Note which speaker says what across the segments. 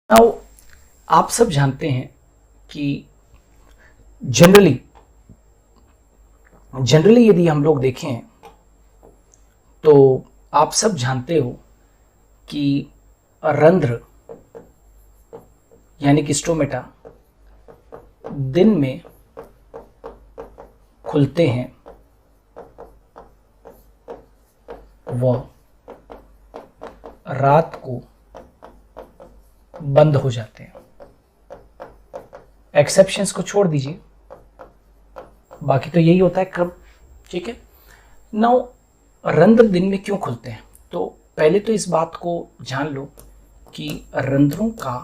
Speaker 1: Now आप सब जानते हैं कि जनरली जनरली यदि हम लोग देखें तो आप सब जानते हो कि रंध्र यानी कि स्टोमेटा दिन में खुलते हैं व रात को बंद हो जाते हैं। एक्सेप्शंस को छोड़ दीजिए, बाकी तो यही होता है क्रम। ठीक है। नाउ रंध्र दिन में क्यों खुलते हैं? तो पहले तो इस बात को जान लो कि रंध्रों का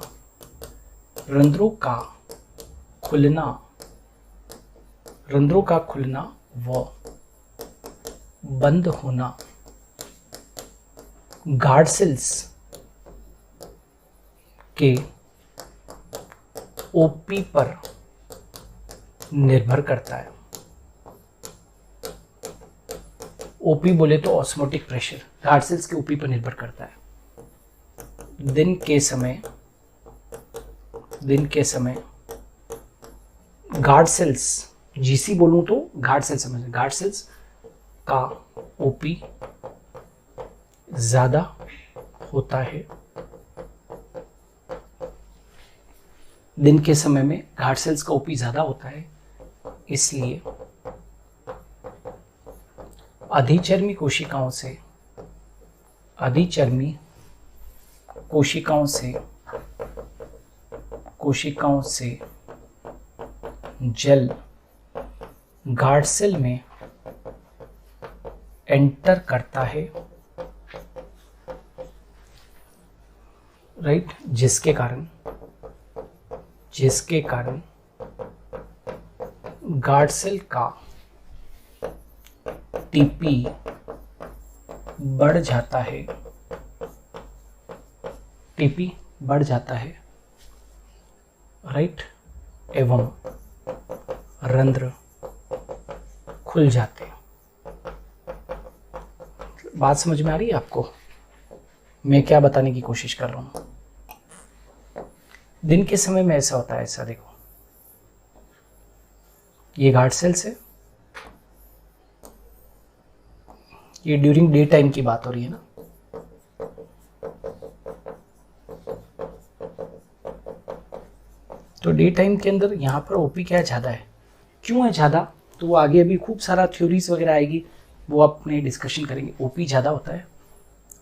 Speaker 1: खुलना व बंद होना गार्ड सेल्स के ओपी पर निर्भर करता है। ओपी बोले तो ऑस्मोटिक प्रेशर, गार्ड सेल्स के ओपी पर निर्भर करता है। दिन के समय गार्ड सेल्स, जीसी बोलूं तो गार्ड सेल्स समझ, गार्ड सेल्स का ओपी ज्यादा होता है। दिन के समय में गार्ड सेल्स का ओपी ज्यादा होता है, इसलिए अधिचर्मी कोशिकाओं से जल गार्ड सेल में एंटर करता है, राइट, जिसके कारण गार्ड सेल का टीपी बढ़ जाता है, राइट, एवं रंध्र खुल जाते हैं। बात समझ में आ रही है आपको मैं क्या बताने की कोशिश कर रहा हूं? दिन के समय में ऐसा होता है, ऐसा देखो, ये गार्ड सेल्स है, ये ड्यूरिंग डे टाइम की बात हो रही है ना। तो डे टाइम के अंदर यहाँ पर ओपी क्या ज्यादा है, क्यों है ज्यादा, तो वो आगे अभी खूब सारा थ्योरीज वगैरह आएगी, वो अपने डिस्कशन करेंगे। ओपी ज्यादा होता है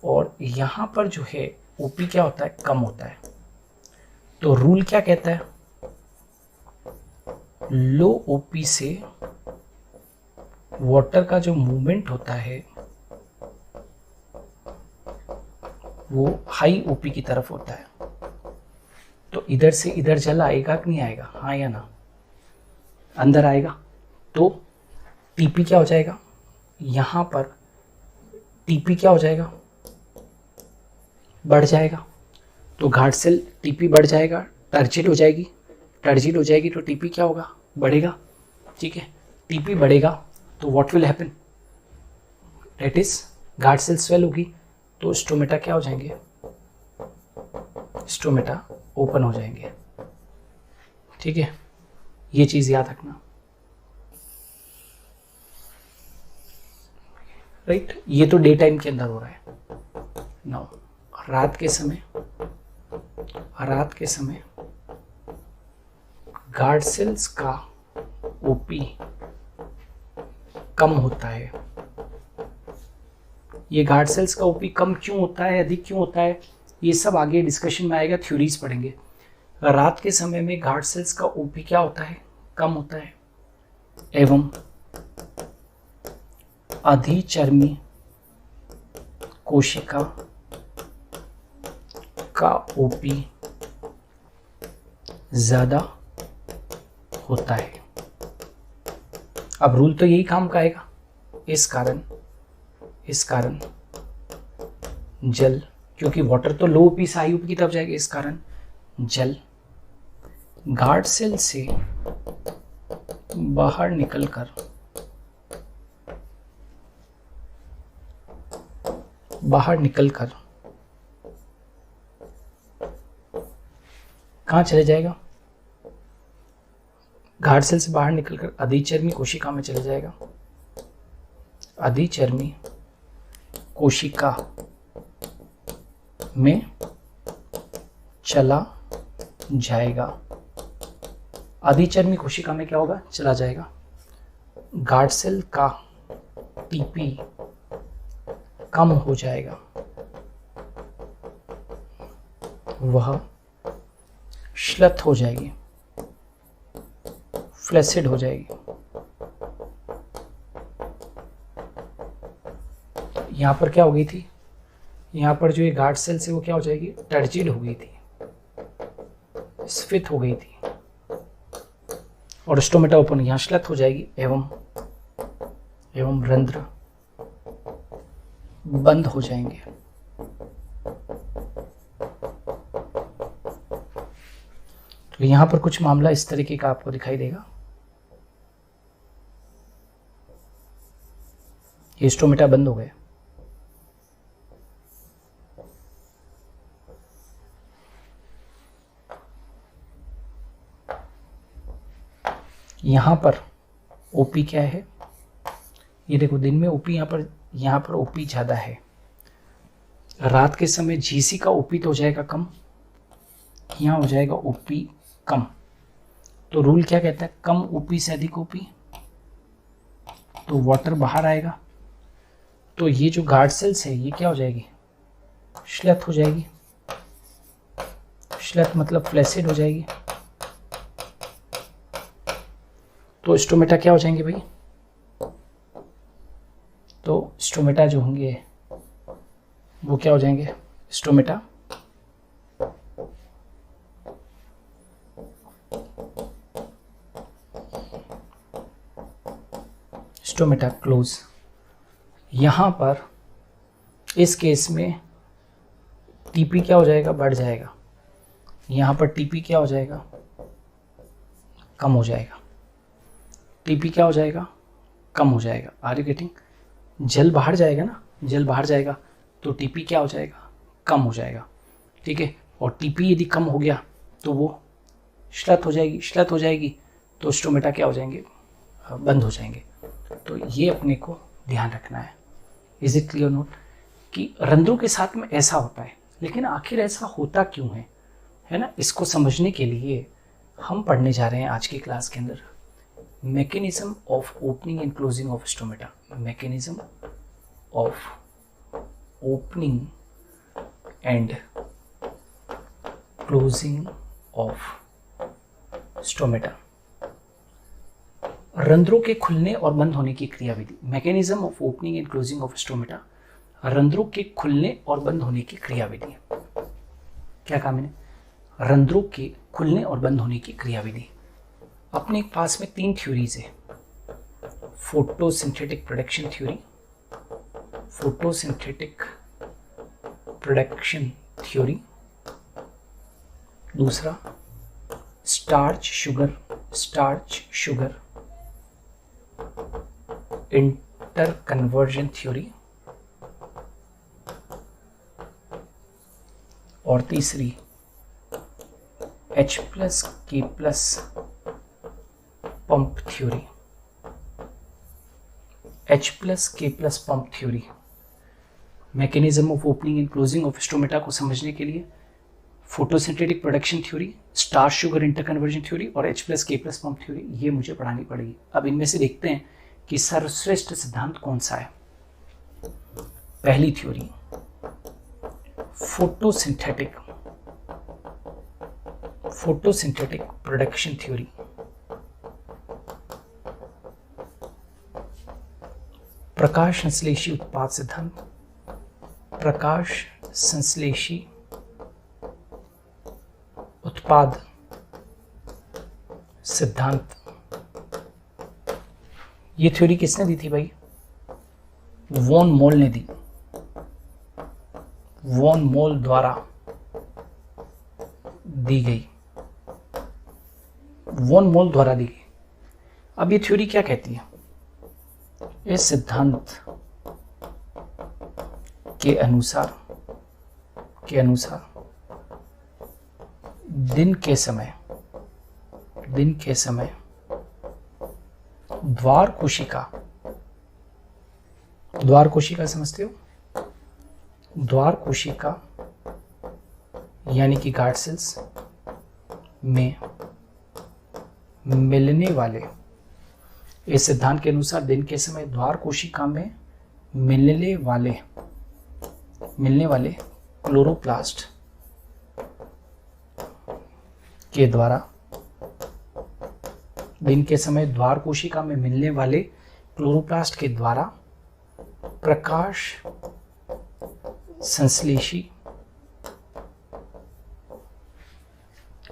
Speaker 1: और यहाँ पर जो है ओपी क्या होता है, कम होता है। तो रूल क्या कहता है, लो ओपी से वाटर का जो मूवमेंट होता है वो हाई ओपी की तरफ होता है। तो इधर से इधर जल आएगा कि नहीं आएगा, हाँ या ना, अंदर आएगा। तो टीपी क्या हो जाएगा, यहां पर टीपी क्या हो जाएगा, बढ़ जाएगा। तो गार्ड सेल टीपी बढ़ जाएगा, टर्जिड हो जाएगी तो टीपी क्या होगा, बढ़ेगा। ठीक है, टीपी बढ़ेगा तो what will happen, that is guard cell swell होगी, तो स्टोमेटा क्या हो जाएंगे, स्टोमेटा ओपन हो जाएंगे। ठीक है, ये चीज याद रखना, राइट। ये तो डे टाइम के अंदर हो रहा है। नाउ रात के समय गार्ड सेल्स का ओपी कम होता है। ये गार्ड सेल्स का ओपी कम क्यों होता है, अधिक क्यों होता है, ये सब आगे डिस्कशन में आएगा, थ्योरीज पढ़ेंगे। रात के समय में गार्ड सेल्स का ओपी क्या होता है, कम होता है, एवं अधिचर्मी कोशिका का ओपी ज्यादा होता है। अब रूल तो यही काम का आएगा। इस कारण जल, क्योंकि वाटर तो लो ओपी से हाई ओपी की तरफ जाएगा, इस कारण जल गार्ड सेल से बाहर निकलकर कहाँ चले जाएगा? गार्ड सेल से बाहर निकलकर अधिचर्मी कोशिका में चले जाएगा। अधिचर्मी कोशिका में चला जाएगा। अधिचर्मी कोशिका में क्या होगा? चला जाएगा। गार्ड सेल का टीपी कम हो जाएगा, वह श्लथ हो जाएगी, फ्लैसिड हो जाएगी। यहां पर क्या हो गई थी? यहां पर जो ये गार्ड सेल से वो क्या हो जाएगी? टर्जिड हो गई थी, स्फीत हो गई थी, और स्टोमेटा ओपन, यहां श्लथ हो जाएगी एवं रंध्र बंद हो जाएंगे। तो यहां पर कुछ मामला इस तरीके का आपको दिखाई देगा। ये स्टोमेटा बंद हो गए। यहां पर ओपी क्या है? ये देखो, दिन में ओपी यहां पर ओपी ज्यादा है, रात के समय जीसी का ओपी तो हो जाएगा कम, यहां हो जाएगा ओपी कम। तो रूल क्या कहता है? कम ओपी से अधिक ओपी, तो वाटर बाहर आएगा, तो ये जो गार्ड सेल्स है ये क्या हो जाएगी? श्लथ हो जाएगी। श्लथ मतलब फ्लैसिड हो जाएगी। तो स्टोमेटा क्या हो जाएंगे भाई? तो स्टोमेटा जो होंगे वो क्या हो जाएंगे? Stomata close. यहां पर इस केस में टीपी क्या हो जाएगा? बढ़ जाएगा। यहां पर टीपी क्या हो जाएगा? कम हो जाएगा। टीपी क्या हो जाएगा? कम हो जाएगा। Are you getting? जल बाहर जाएगा ना, जल बाहर जाएगा तो टीपी क्या हो जाएगा? कम हो जाएगा। ठीक है, और टीपी यदि कम हो गया तो वो श्लथ हो जाएगी। श्लथ हो जाएगी तो स्टोमेटा क्या हो जाएंगे? बंद हो जाएंगे। तो ये अपने को ध्यान रखना है। Is it clear note? कि रंध्रों के साथ में ऐसा होता है, लेकिन आखिर ऐसा होता क्यों है ना? इसको समझने के लिए हम पढ़ने जा रहे हैं आज की क्लास के अंदर mechanism of opening and closing of stomata. Mechanism of opening and closing of stomata. रंध्रों के खुलने और बंद होने की क्रियाविधि। Mechanism of opening and closing of stomata, रंध्रों के खुलने और बंद होने की क्रियाविधि। क्या कहा मैंने? रंध्रों के खुलने और बंद होने की क्रियाविधि। अपने पास में 3 थ्योरीज है। Photosynthetic production theory, photosynthetic production theory, दूसरा starch sugar interconversion theory, और तीसरी H+K+ pump theory. H+K+ pump theory. Mechanism of opening and closing of stomata को समझने के लिए photosynthetic production theory, starch sugar interconversion theory और H+K+ pump theory, ये मुझे पढ़ानी पड़ेगी। अब इनमें से देखते हैं कि सर्वश्रेष्ठ सिद्धांत कौन सा है। पहली थ्योरी फोटोसिंथेटिक प्रोडक्शन थ्योरी। प्रकाश संश्लेषी उत्पाद सिद्धांत, प्रकाश संश्लेषी उत्पाद सिद्धांत। ये थ्योरी किसने दी थी भाई? वॉन मोल ने दी, वॉन मोल द्वारा दी गई, वॉन मोल द्वारा दी गई। अब ये थ्योरी क्या कहती है? इस सिद्धांत के अनुसार दिन के समय द्वार कोशिका समझते हो? द्वार कोशिका यानी कि गार्ड सेल्स में मिलने वाले, इस सिद्धांत के अनुसार दिन के समय द्वार कोशिका में मिलने वाले क्लोरोप्लास्ट के द्वारा, दिन के समय द्वार कोशिका में मिलने वाले क्लोरोप्लास्ट के द्वारा प्रकाश संश्लेषी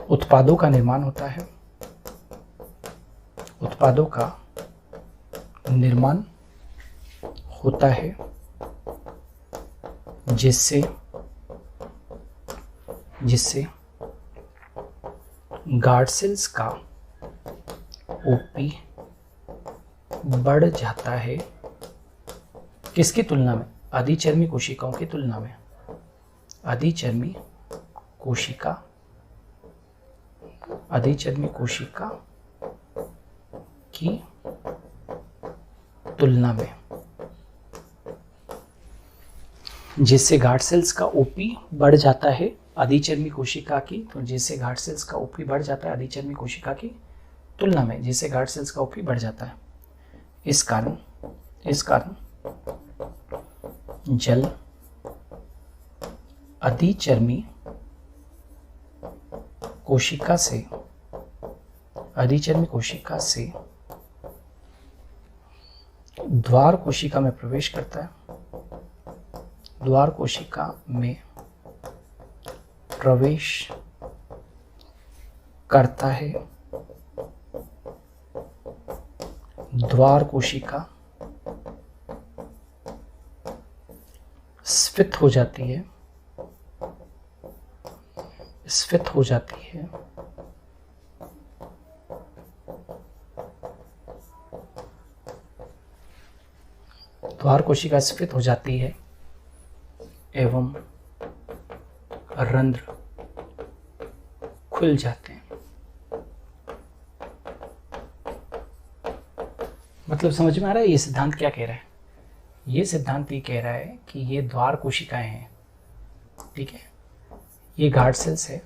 Speaker 1: उत्पादों का निर्माण होता है। उत्पादों का निर्माण होता है जिससे गार्ड सेल्स का ओपी बढ़ जाता है। किसकी तुलना में? अधिचर्मी कोशिकाओं की तुलना में। अधिचर्मी कोशिका की तुलना में, जिससे गार्ड सेल्स का ओपी बढ़ जाता है अधिचर्मी कोशिका की, तो जिससे गार्ड सेल्स का ओपी बढ़ जाता है अधिचर्मी कोशिका की तुलना में, जिससे गार्ड सेल्स का ओपी बढ़ जाता है। इस कारण जल अधिचर्मी कोशिका से द्वार कोशिका में प्रवेश करता है। द्वार कोशिका में प्रवेश करता है। द्वार कोशिका स्फीत हो जाती है। द्वार कोशिका स्फीत हो जाती है एवं रंध्र खुल जाते हैं। मतलब समझ में आ रहा है ये सिद्धांत क्या कह रहा है? ये सिद्धांत ये कह रहा है कि ये द्वार कोशिकाएं हैं, ठीक है, ये गार्ड सेल्स है।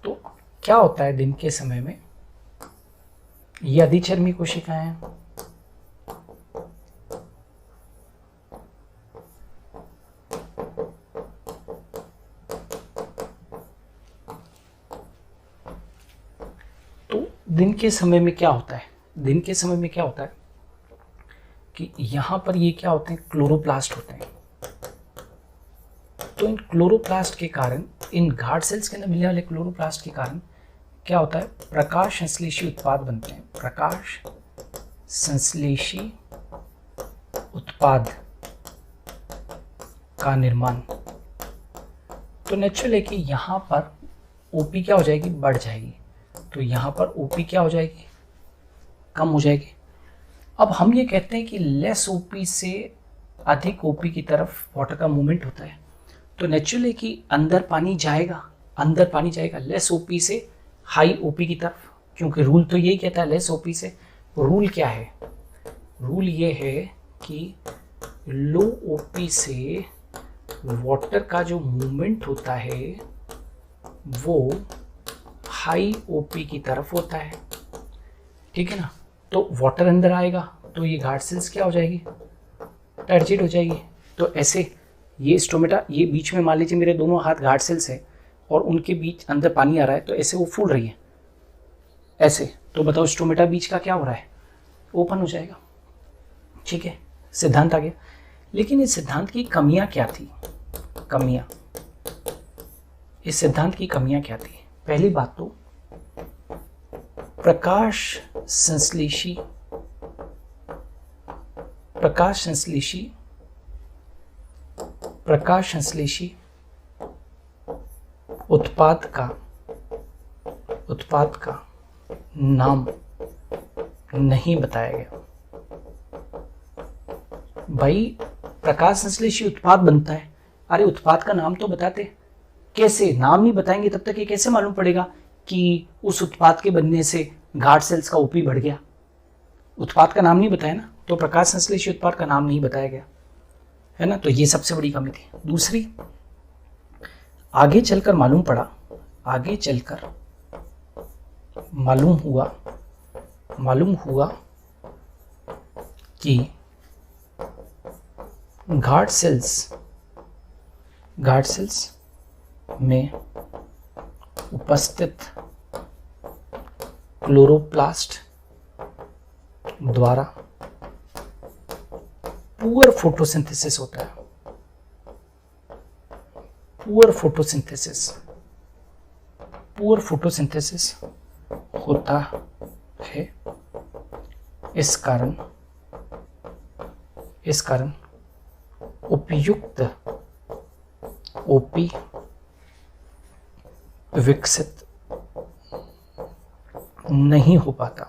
Speaker 1: तो क्या होता है दिन के समय में, ये अधिचर्मी कोशिकाएं हैं, तो दिन के समय में क्या होता है? दिन के समय में क्या होता है कि यहाँ पर ये क्या होते हैं? क्लोरोप्लास्ट होते हैं। तो इन क्लोरोप्लास्ट के कारण, इन गार्ड सेल्स के अंदर मिलने वाले क्लोरोप्लास्ट के कारण क्या होता है? प्रकाश संश्लेषी उत्पाद बनते हैं। प्रकाश संश्लेषी उत्पाद का निर्माण। तो नेचुरल है कि यहाँ पर ओपी क्या हो जाएगी? बढ़ जाएगी। तो यहाँ पर ओपी क्या हो जाएगी? कम हो जाएगी। अब हम ये कहते हैं कि लेस ओपी से अधिक ओपी की तरफ वाटर का मूवमेंट होता है। तो नेचुरली कि अंदर पानी जाएगा लेस ओपी से हाई ओपी की तरफ, क्योंकि रूल तो यही कहता है लेस ओपी से। रूल क्या है? रूल ये है कि लो ओपी से वाटर का जो मूवमेंट होता है वो हाई ओपी की तरफ होता है, ठीक है ना। तो वाटर अंदर आएगा तो ये गार्ड सेल्स क्या हो जाएगी? टर्जिड हो जाएगी। तो ऐसे ये स्टोमेटा, ये बीच में मान लीजिए मेरे दोनों हाथ गार्ड सेल्स है और उनके बीच अंदर पानी आ रहा है, तो ऐसे वो फूल रही है ऐसे। तो बताओ स्टोमेटा बीच का क्या हो रहा है? ओपन हो जाएगा, ठीक है। सिद्धांत आ गया। लेकिन इस सिद्धांत की कमियां क्या थी? इस सिद्धांत की कमियां क्या थी? पहली बात तो प्रकाश संश्लेषी उत्पाद का नाम नहीं बताया गया। भाई प्रकाश संश्लेषी उत्पाद बनता है, अरे उत्पाद का नाम तो बताते। कैसे, नाम नहीं बताएंगे तब तक ये कैसे मालूम पड़ेगा कि उस उत्पाद के बनने से गार्ड सेल्स का ओपी बढ़ गया? उत्पाद का नाम नहीं बताया ना, तो प्रकाश संश्लेषी उत्पाद का नाम नहीं बताया गया, है ना। तो ये सबसे बड़ी कमी थी। दूसरी, आगे चलकर मालूम पड़ा, आगे चलकर मालूम हुआ कि गार्ड सेल्स में उपस्थित क्लोरोप्लास्ट द्वारा पुअर फोटोसिंथेसिस होता है। पुअर फोटोसिंथेसिस होता है। इस कारण उपयुक्त ओपी विकसित नहीं हो पाता।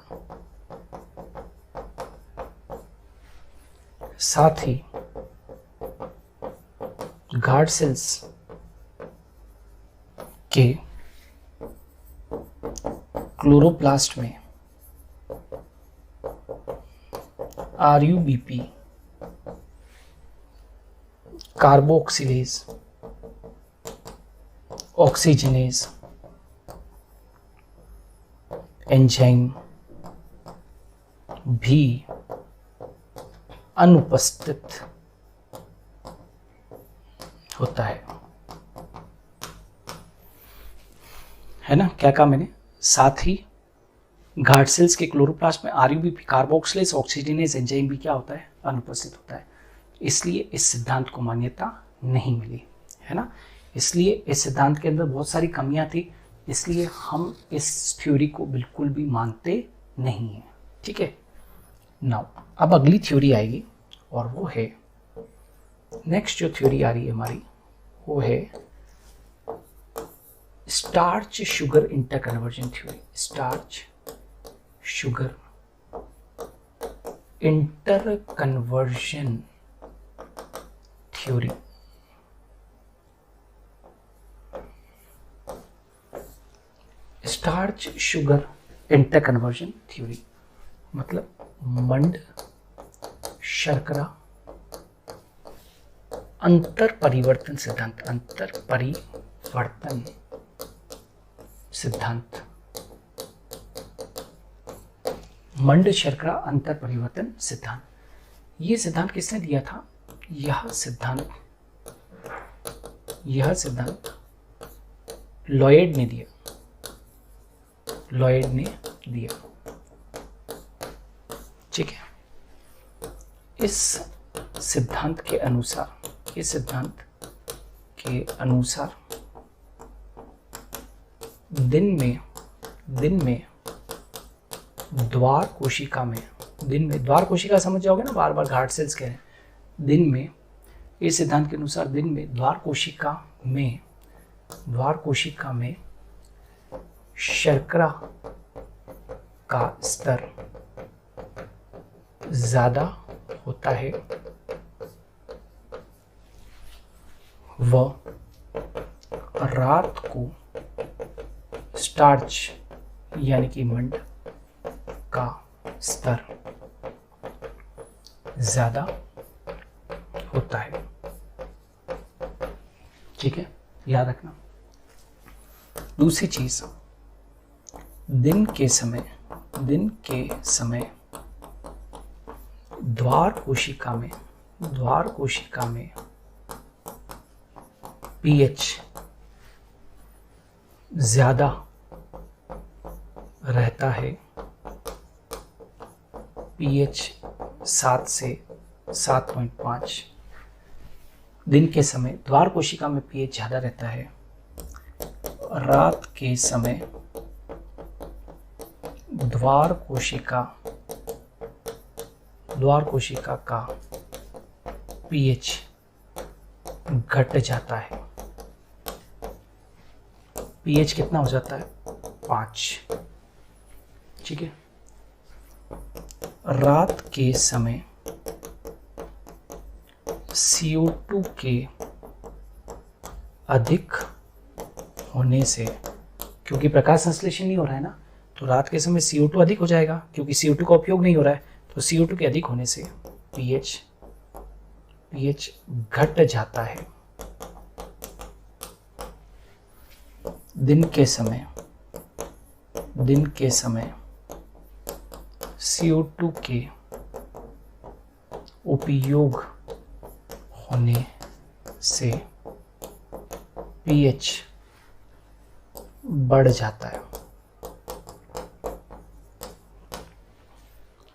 Speaker 1: साथ ही गार्ड सेल्स के क्लोरोप्लास्ट में RUBP कार्बोक्सिलेज ऑक्सीजनेज एंजाइम भी अनुपस्थित होता है ना। क्या कहा मैंने? साथ ही गार्ड सेल्स के क्लोरोप्लास्ट में RUBP कार्बोक्सिलेज ऑक्सीजनेज एंजाइम भी क्या होता है? अनुपस्थित होता है। इसलिए इस सिद्धांत को मान्यता नहीं मिली, है ना। इसलिए इस सिद्धांत के अंदर बहुत सारी कमियां थी, इसलिए हम इस थ्योरी को बिल्कुल भी मानते नहीं हैं, ठीक है। नाउ अब अगली थ्योरी आएगी और वो है, नेक्स्ट जो थ्योरी आ रही है हमारी वो है starch sugar interconversion theory. Starch sugar interconversion theory. Starch sugar interconversion theory मतलब मंड शर्करा अंतर परिवर्तन सिद्धांत। अंतर परिवर्तन सिद्धांत, मंड शर्करा अंतर परिवर्तन सिद्धांत। यह सिद्धांत किसने दिया था? यह सिद्धांत लॉयड ने दिया। लॉयड ने दिया, ठीक है। इस सिद्धांत के अनुसार दिन में द्वार कोशिका में, द्वार कोशिका समझ जाओगे ना, बार बार गार्ड सेल्स कह रहे हैं। दिन में, इस सिद्धांत के अनुसार दिन में द्वार कोशिका में शर्करा का स्तर ज्यादा होता है व रात को स्टार्च यानी कि मंड का स्तर ज्यादा होता है, ठीक है, याद रखना। दूसरी चीज, दिन के समय द्वार कोशिका में pH ज्यादा रहता है। pH 7 से 7.5। दिन के समय द्वार कोशिका में pH ज्यादा रहता है। रात के समय द्वार कोशिका का pH घट जाता है। pH कितना हो जाता है? 5, ठीक है। रात के समय CO2 के अधिक होने से, क्योंकि प्रकाश संश्लेषण नहीं हो रहा है ना, तो रात के समय CO2 अधिक हो जाएगा, क्योंकि CO2 का उपयोग नहीं हो रहा है, तो CO2 के अधिक होने से pH घट जाता है। दिन के समय CO2 के उपयोग होने से pH बढ़ जाता है।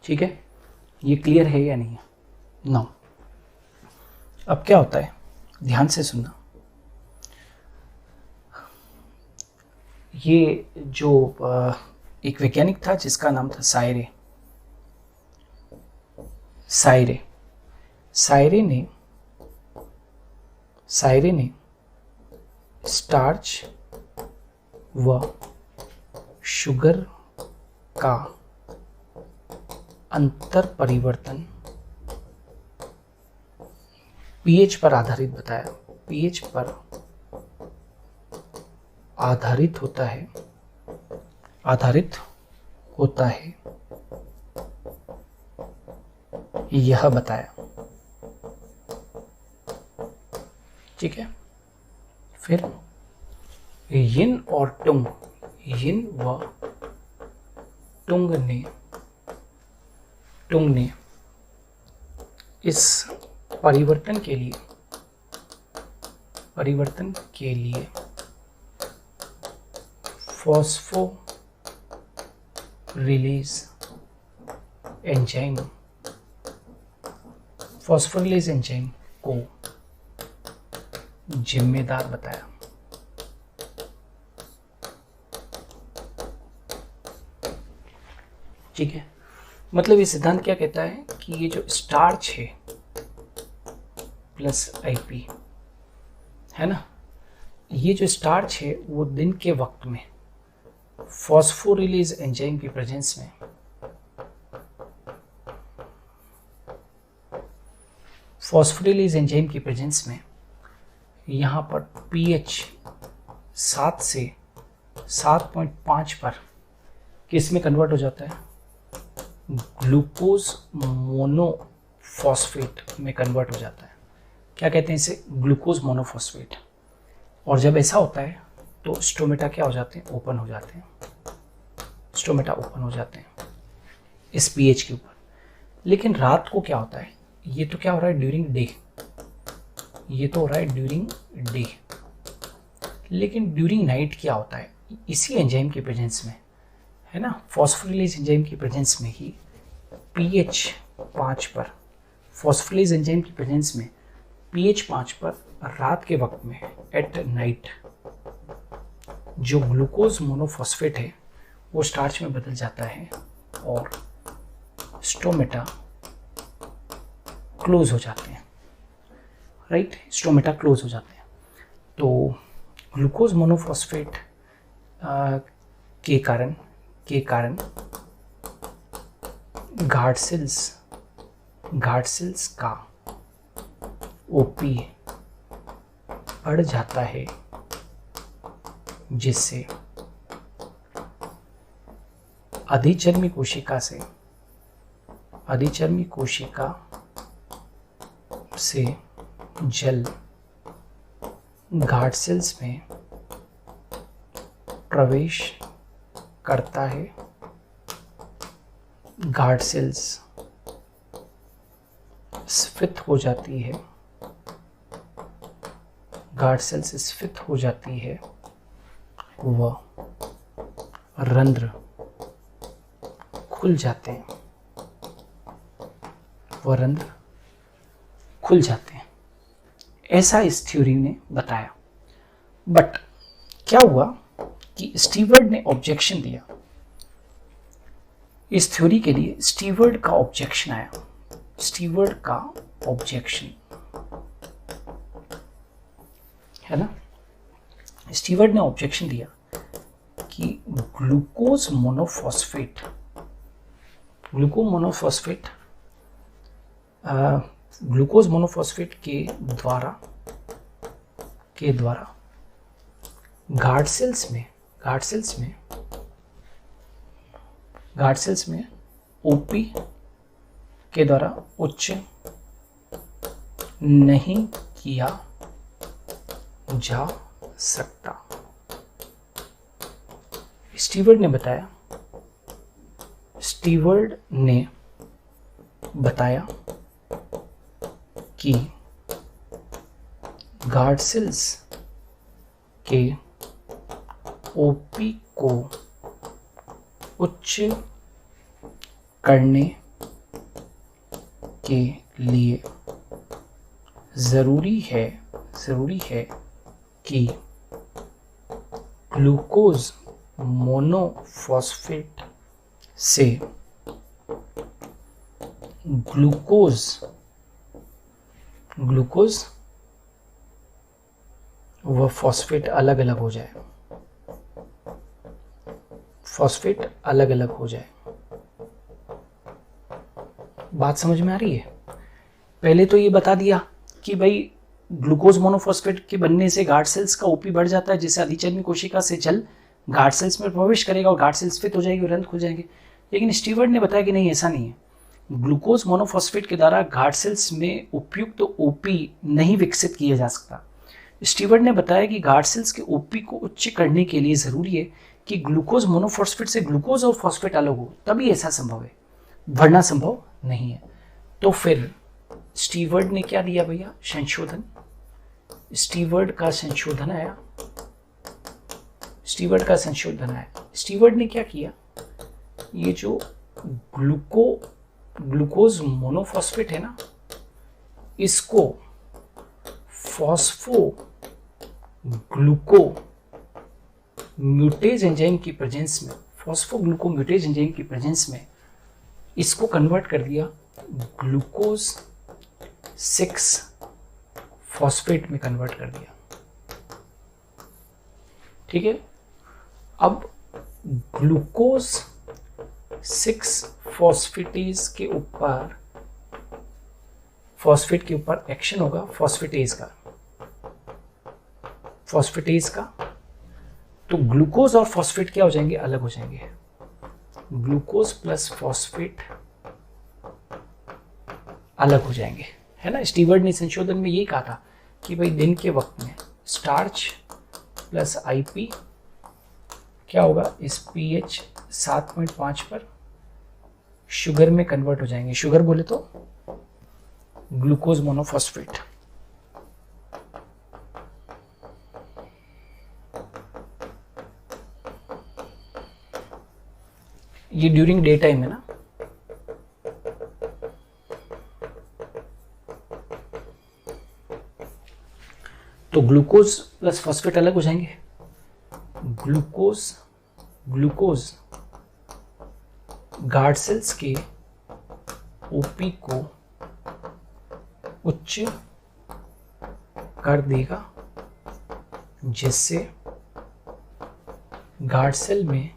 Speaker 1: ठीक है, ये क्लियर है या नहीं है? नो। अब क्या होता है, ध्यान से सुनना। ये जो एक वैज्ञानिक था जिसका नाम था सायरे ने स्टार्च व शुगर का अंतर परिवर्तन pH पर आधारित बताया। pH पर आधारित होता है यह बताया। ठीक है, फिर यिन व टुंग ने इस परिवर्तन के लिए फॉस्फोरिलेज एंजाइम को जिम्मेदार बताया। ठीक है, मतलब ये सिद्धांत क्या कहता है कि ये जो स्टार्च है प्लस IP है ना, ये जो स्टार्च है वो दिन के वक्त में फॉस्फोरिलेज एंजाइम की प्रेजेंस में यहाँ पर pH 7 से 7.5 पर किस में कन्वर्ट हो जाता है, ग्लूकोज मोनोफॉस्फेट में कन्वर्ट हो जाता है। क्या कहते हैं इसे, ग्लूकोज मोनोफॉस्फेट। और जब ऐसा होता है तो स्टोमेटा क्या हो जाते हैं, ओपन हो जाते हैं। स्टोमेटा ओपन हो जाते हैं इस pH के ऊपर। लेकिन रात को क्या होता है, ये तो क्या हो रहा है ड्यूरिंग डे, लेकिन ड्यूरिंग नाइट क्या होता है, इसी एंजाइम की प्रेजेंस में है ना, फॉस्फोरिलेज एंजाइम की प्रेजेंस में ही pH 5 पर, फॉस्फोरिलेज एंजाइम की प्रेजेंस में pH 5 पर रात के वक्त में एट नाइट जो ग्लूकोज मोनोफॉस्फेट है वो स्टार्च में बदल जाता है और स्टोमेटा क्लोज हो जाते हैं। राइट, स्टोमेटा क्लोज हो जाते हैं। तो ग्लूकोज मोनोफॉस्फेट के कारण गार्ड सेल्स का OP बढ़ जाता है, जिससे अधिचर्मी कोशिका से जल गार्ड सेल्स में प्रवेश करता है। गार्ड सेल्स स्फीत हो जाती है, वह रंध्र खुल जाते हैं। ऐसा इस थ्योरी ने बताया। बट क्या हुआ कि स्टीवर्ड ने ऑब्जेक्शन दिया। इस थ्योरी के लिए स्टीवर्ड का ऑब्जेक्शन आया। है ना, स्टीवर्ड ने ऑब्जेक्शन दिया कि ग्लूकोज मोनोफॉस्फेट के द्वारा गार्ड सेल्स में ओपी के द्वारा उच्च नहीं किया जा सकता। स्टीवर्ड ने बताया कि गार्ड सेल्स के ओपी को उच्च करने के लिए ज़रूरी है कि ग्लूकोज मोनोफॉस्फेट से ग्लूकोज व फॉस्फेट अलग अलग हो जाए। बात समझ में आ रही है? पहले तो ये बता दिया कि भाई ग्लूकोज मोनोफॉस्फेट के बनने से गार्ड सेल्स का ओपी बढ़ जाता है, जिससे अधिचर्मी कोशिका से जल गार्ड सेल्स में प्रवेश करेगा और गार्ड सेल्स स्फीत हो जाएगी और रंध्र खुल जाएंगे। लेकिन स्टीवर्ड ने बताया कि नहीं, ऐसा नहीं है। ग्लूकोज मोनोफॉस्फेट के द्वारा गार्ड सेल्स में उपयुक्त ओपी नहीं विकसित किया जा सकता। स्टीवर्ड ने बताया कि गार्ड सेल्स के ओपी को उच्च करने के लिए ज़रूरी है कि ग्लूकोज मोनोफॉस्फेट से ग्लूकोज और फॉस्फेट अलग हो, तभी ऐसा संभव है, वरना संभव नहीं है। तो फिर स्टीवर्ड ने क्या दिया भैया? संशोधन। स्टीवर्ड का संशोधन आया। स्टीवर्ड ने क्या किया? ये जो ग्लूकोज मोनोफॉस्फेट है ना, इसको फॉस्फोग्लूकोम्यूटेज एंजाइम की प्रेजेंस में इसको कन्वर्ट कर दिया ग्लूकोज 6 फॉस्फेट में कन्वर्ट कर दिया। ठीक है, अब ग्लूकोज 6 फॉस्फेटेज के ऊपर एक्शन होगा फॉस्फेटेज का। तो ग्लूकोज और फॉस्फेट क्या हो जाएंगे? अलग हो जाएंगे। ग्लूकोज प्लस फॉस्फेट अलग हो जाएंगे, है ना। स्टीवर्ड ने संशोधन में ये कहा था कि भाई दिन के वक्त में स्टार्च प्लस आईपी क्या होगा? इस पीएच 7.5 पर शुगर में कन्वर्ट हो जाएंगे। शुगर बोले तो ग्लूकोज मोनोफॉस्फेट। ये ड्यूरिंग डे टाइम है ना। तो ग्लूकोज प्लस फॉस्फेट अलग हो जाएंगे। ग्लूकोज गार्ड सेल्स के ओपी को उच्च कर देगा, जिससे गार्ड सेल में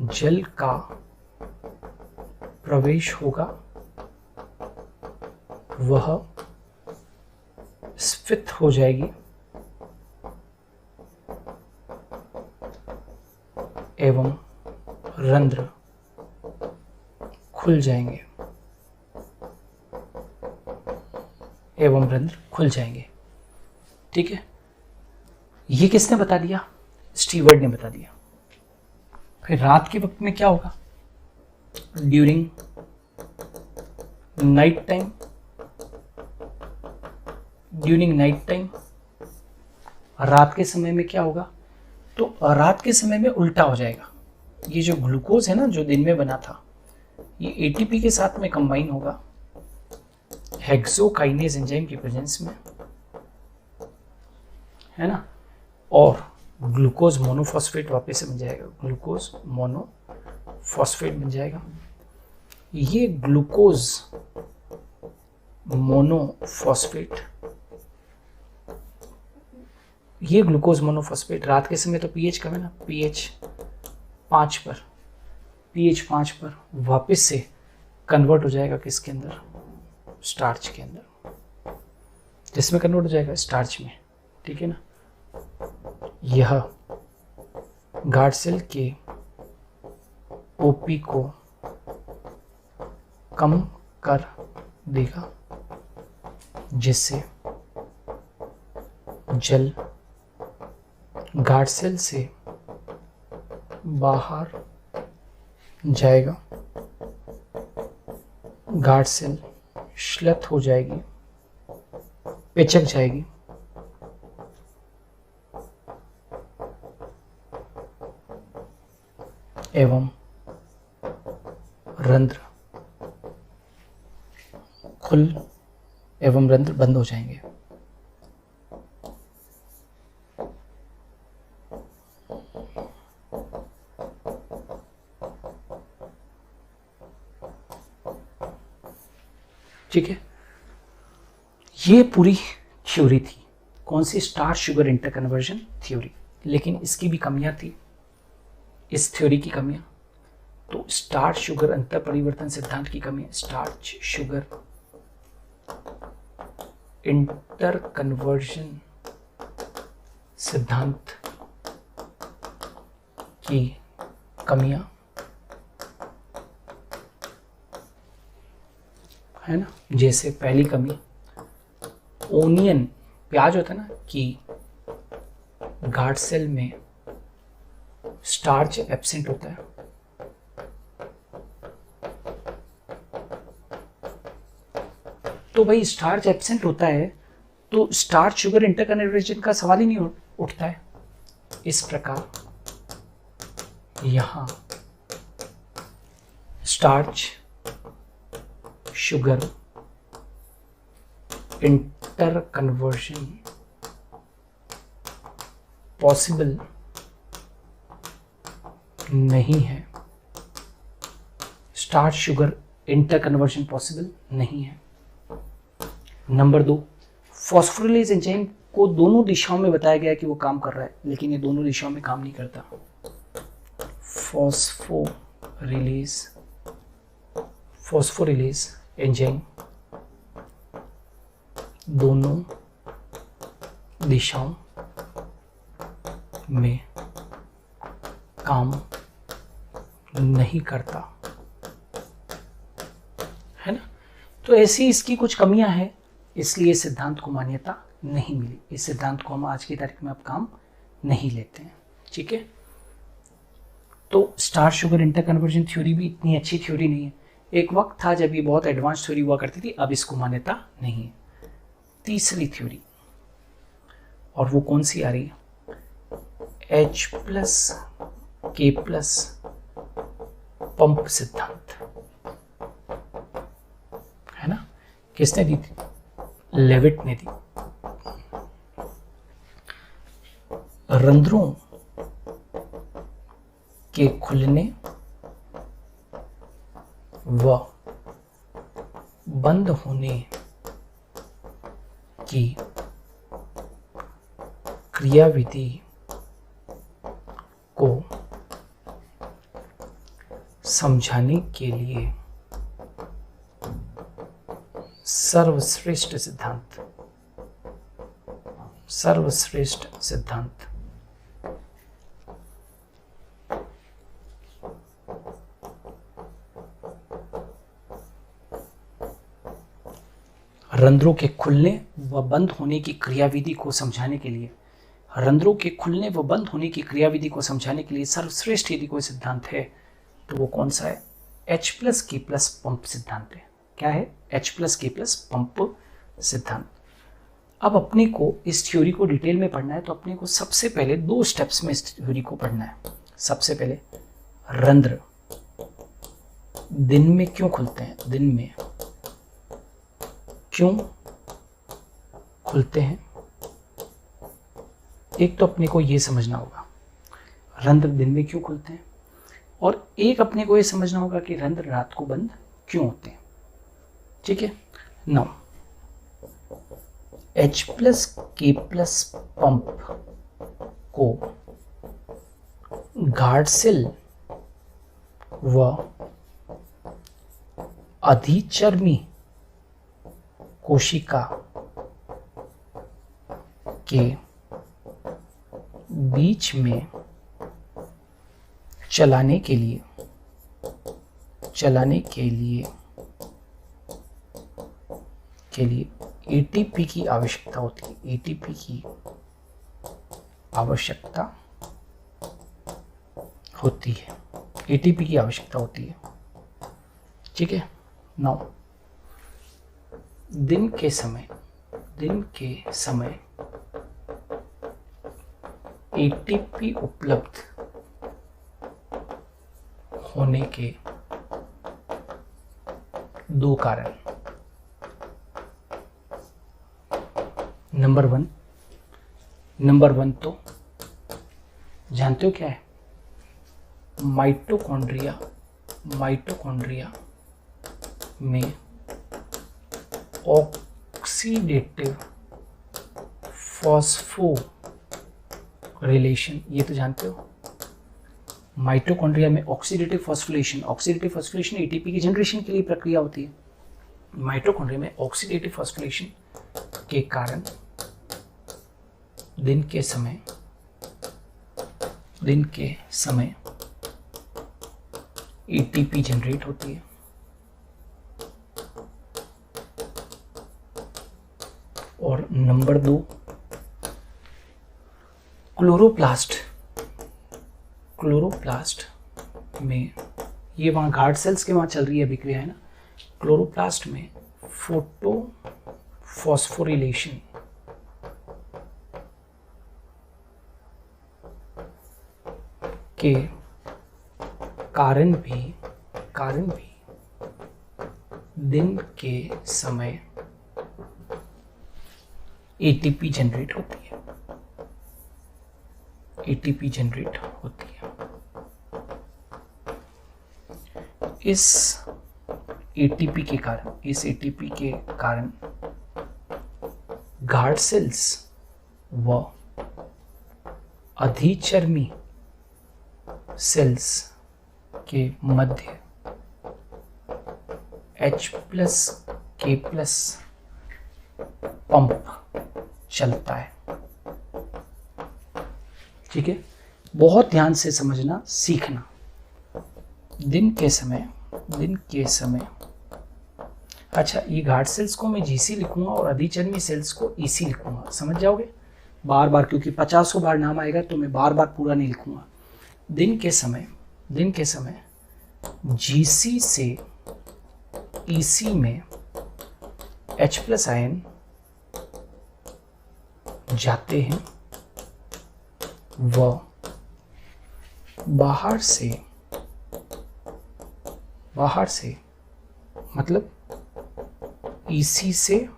Speaker 1: जल का प्रवेश होगा, वह स्फीत हो जाएगी एवं रंध्र खुल जाएंगे ठीक है, ये किसने बता दिया? स्टीवर्ड ने बता दिया। फिर रात के वक्त में क्या होगा? ड्यूरिंग नाइट टाइम रात के समय में क्या होगा? तो रात के समय में उल्टा हो जाएगा। ये जो ग्लूकोज है ना, जो दिन में बना था, ये एटीपी के साथ में कंबाइन होगा हेक्सोकाइनेज एंजाइम की प्रेजेंस में, है ना, और ग्लूकोज मोनोफॉस्फेट वापस से बन जाएगा, ग्लूकोज मोनोफॉस्फेट बन जाएगा। ये ग्लूकोज मोनोफॉस्फेट रात के समय तो पीएच कम है ना, पीएच 5 पर वापस से कन्वर्ट हो जाएगा किसके अंदर? स्टार्च के अंदर। जिसमें कन्वर्ट हो जाएगा? स्टार्च में। ठीक है ना, यह गार्ड सेल के ओपी को कम कर देगा, जिससे जल गार्ड सेल से बाहर जाएगा, गार्ड सेल श्लथ हो जाएगी, पिचक जाएगी, एवं रंध्र एवं रंध्र बंद हो जाएंगे। ठीक है, ये पूरी थ्योरी थी। कौन सी? Starch sugar interconversion theory. लेकिन इसकी भी कमियां थी, इस थ्योरी की कमियां। तो स्टार्च शुगर अंतर परिवर्तन सिद्धांत की कमियां, स्टार्च शुगर इंटर कन्वर्जन सिद्धांत की कमियां है ना। जैसे पहली कमी, ओनियन, प्याज होता है ना, कि गार्ड सेल में स्टार्च एब्सेंट होता है। तो भाई स्टार्च एब्सेंट होता है तो स्टार्च शुगर इंटरकन्वर्जन का सवाल ही नहीं उठता है। इस प्रकार यहां starch sugar inter conversion possible नहीं है। Starch sugar inter conversion possible नहीं है। नंबर 2, फॉस्फोरिलेज एंजाइम को दोनों दिशाओं में बताया गया है कि वो काम कर रहा है, लेकिन ये दोनों दिशाओं में काम नहीं करता। फॉस्फोरिलेज एंजाइम दोनों दिशाओं में काम नहीं करता है ना। तो ऐसी इसकी कुछ कमियां हैं, इसलिए सिद्धांत को मान्यता नहीं मिली। इस सिद्धांत को हम आज की तारीख में अब काम नहीं लेते हैं। ठीक है, तो starch sugar interconversion theory भी इतनी अच्छी थ्योरी नहीं है। एक वक्त था जब ये बहुत एडवांस थ्योरी हुआ करती थी, अब इसको मान्यता नहीं है। तीसरी थ्योरी, और वो कौन सी आ रही है? H+K+ पंप सिद्धांत, है ना। किसने दी थी? लेविट ने दी। रंध्रों के खुलने व बंद होने की क्रियाविधि को समझाने के लिए सर्वश्रेष्ठ सिद्धांत रंध्रों के खुलने व बंद होने की क्रियाविधि को समझाने के लिए, रंध्रों के खुलने व बंद होने की क्रियाविधि को समझाने के लिए सर्वश्रेष्ठ यदि कोई सिद्धांत है तो वो कौन सा है? H+K+ पंप सिद्धांत है। क्या है? H+K+ पंप सिद्धांत। अब अपने को इस थ्योरी को डिटेल में पढ़ना है, तो अपने को सबसे पहले 2 स्टेप्स में इस थ्योरी को पढ़ना है। सबसे पहले रंध्र दिन में क्यों खुलते हैं, दिन में क्यों खुलते हैं। एक तो अपने को ये समझना होगा रंध्र दिन में क्यों खुलते हैं, और एक अपने को ये समझना होगा कि रंध्र रात को बंद क्यों होते हैं। ठीक है, नाउ H+K+ पंप को गार्ड सेल व अधिचर्मी कोशिका के बीच में चलाने के लिए एटीपी की आवश्यकता होती है। एटीपी की आवश्यकता होती है। एटीपी की आवश्यकता होती है। ठीक है। नाउ दिन के समय एटीपी उपलब्ध होने के दो कारण। नंबर वन तो जानते हो क्या है? माइटोकॉन्ड्रिया में ऑक्सीडेटिव फॉस्फोरिलेशन, ये तो जानते हो। माइटोकॉन्ड्रिया में ऑक्सीडेटिव फॉस्फोरिलेशन एटीपी की जनरेशन के लिए प्रक्रिया होती है। माइटोकॉन्ड्रिया में ऑक्सीडेटिव फॉस्फोरिलेशन के कारण दिन के समय एटीपी जनरेट होती है। और नंबर 2, क्लोरोप्लास्ट में, ये वहां गार्ड सेल्स के वहां चल रही है अभिक्रिया है ना। क्लोरोप्लास्ट में फोटोफॉस्फोरिलेशन के कारण भी दिन के समय एटीपी जनरेट होती है। इस एटीपी के कारण गार्ड सेल्स व अधिचर्मी सेल्स के मध्य H+K+ पंप चलता है। ठीक है, बहुत ध्यान से समझना, सीखना। दिन के समय अच्छा, ये गार्ड सेल्स को मैं जीसी लिखूंगा और अधिचर्मी सेल्स को ईसी लिखूंगा, समझ जाओगे बार बार, क्योंकि 50 बार नाम आएगा तो मैं बार बार पूरा नहीं लिखूंगा। दिन के समय जीसी से ईसी में H+ आयन जाते हैं व बाहर से मतलब ईसी से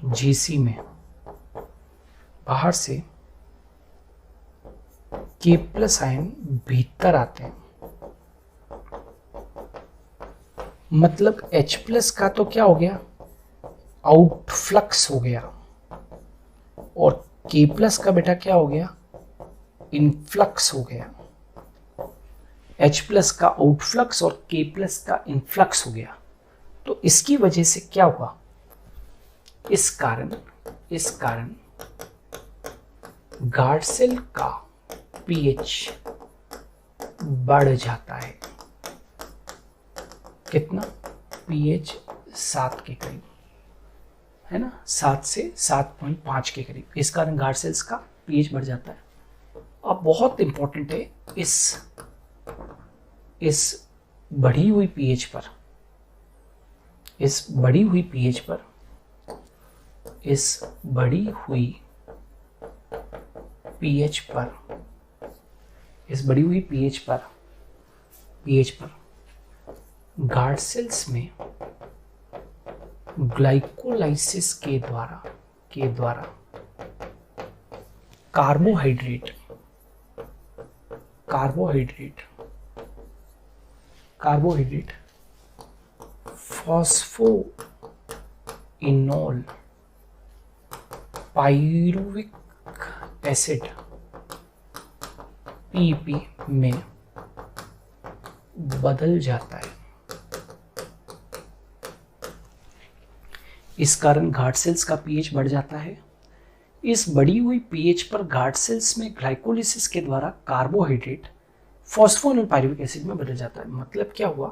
Speaker 1: जीसी में बाहर से K+ आयन भीतर आते हैं। मतलब H+ का तो क्या हो गया, आउटफ्लक्स हो गया, और K+ का बेटा क्या हो गया, इनफ्लक्स हो गया। H+ का आउटफ्लक्स और K+ का इनफ्लक्स हो गया। तो इसकी वजह से क्या हुआ, इस कारण गार्ड सेल का पीएच बढ़ जाता है। कितना? पीएच 7 के करीब, है ना, 7 से 7.5 के करीब। इस कारण गार्ड सेल्स का पीएच बढ़ जाता है। अब बहुत इंपॉर्टेंट है, इस बढ़ी हुई पीएच पर इस बढ़ी हुई पीएच पर गार्ड सेल्स में ग्लाइकोलाइसिस के द्वारा carbohydrate phosphoenol pyruvic acid PP में बदल जाता है। इस कारण गार्ड सेल्स का पीएच बढ़ जाता है। इस बढ़ी हुई पीएच पर गार्ड सेल्स में ग्लाइकोलिसिस के द्वारा कार्बोहाइड्रेट फॉस्फोनिल पायरुविक एसिड में बदल जाता है। मतलब क्या हुआ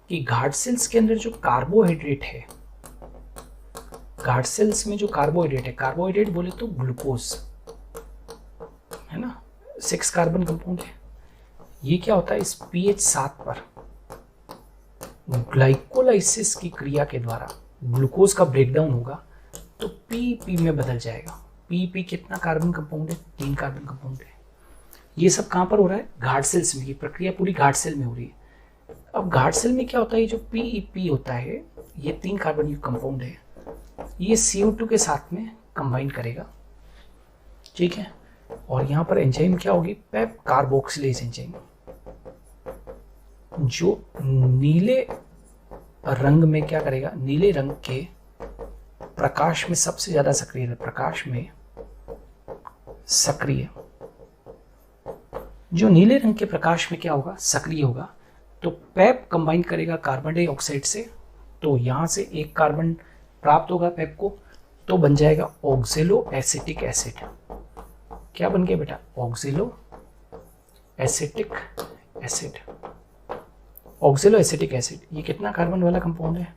Speaker 1: कि गार्ड सेल्स के अंदर जो कार्बोहाइड्रेट है, गार्ड सेल्स में जो कार्बोहाइड्रेट है, कार्बोहाइड्रेट बोले तो ग्लूकोज है ना, 6 कार्बन कंपाउंड है। ये क्या होता है, इस पीएच 7 पर ग्लाइकोलाइसिस की क्रिया के द्वारा ग्लूकोज का ब्रेकडाउन होगा तो पीपी में बदल जाएगा। पीपी कितना कार्बन कंपाउंड है, 3 कार्बन कंपाउंड है। ये सब कहां पर हो रहा है, गार्ड सेल्स में। ये प्रक्रिया पूरी गार्ड सेल में हो रही है। अब गार्ड सेल में क्या होता है, जो पीईपी होता है, ये 3 कार्बन युक्त कंपाउंड है, ये CO2 के साथ में कंबाइन करेगा, ठीक है। और यहाँ पर एंजाइम क्या होगी, पेप कार्बोक्सिलेज एंजाइम, जो नीले रंग में क्या करेगा, नीले रंग के प्रकाश में सबसे ज्यादा सक्रिय है, प्रकाश में सक्रिय, जो नीले रंग के प्रकाश में क्या होगा, सक्रिय होगा। तो पेप कंबाइन करेगा कार्बन डाइऑक्साइड से, तो यहां से एक कार्बन प्राप्त होगा पेप को, तो बन जाएगा ऑक्जेलो एसिटिक एसिड। क्या बन गया बेटा, ऑक्जेलो एसिटिक एसिड। ऑक्जेलो एसिटिक एसिड ये कितना कार्बन वाला कंपाउंड है,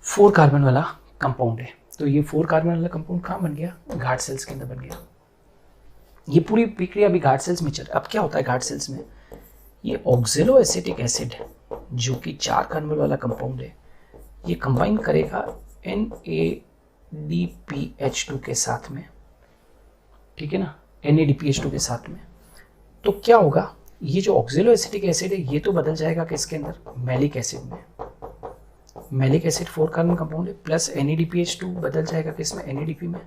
Speaker 1: 4 कार्बन वाला कंपाउंड है। तो ये 4 कार्बन वाला कंपाउंड कहाँ बन गया, गार्ड सेल्स के अंदर बन गया। ये पूरी प्रक्रिया अभी गार्ड सेल्स में चल। अब क्या होता है गार्ड सेल्स में, ये ऑक्जेलो एसिटिक एसिड जो कि 4 कार्बन वाला कंपाउंड है, ये कंबाइन करेगा NADPH2 के साथ में, ठीक है ना, NADPH2 के साथ में। तो क्या होगा, ये जो ऑक्जेलो एसिटिक एसिड है ये तो बदल जाएगा किसके अंदर, मैलिक एसिड में। मैलिक एसिड 4 कार्बन कंपाउंड है, प्लस NADPH2 बदल जाएगा किसमें, NADP में।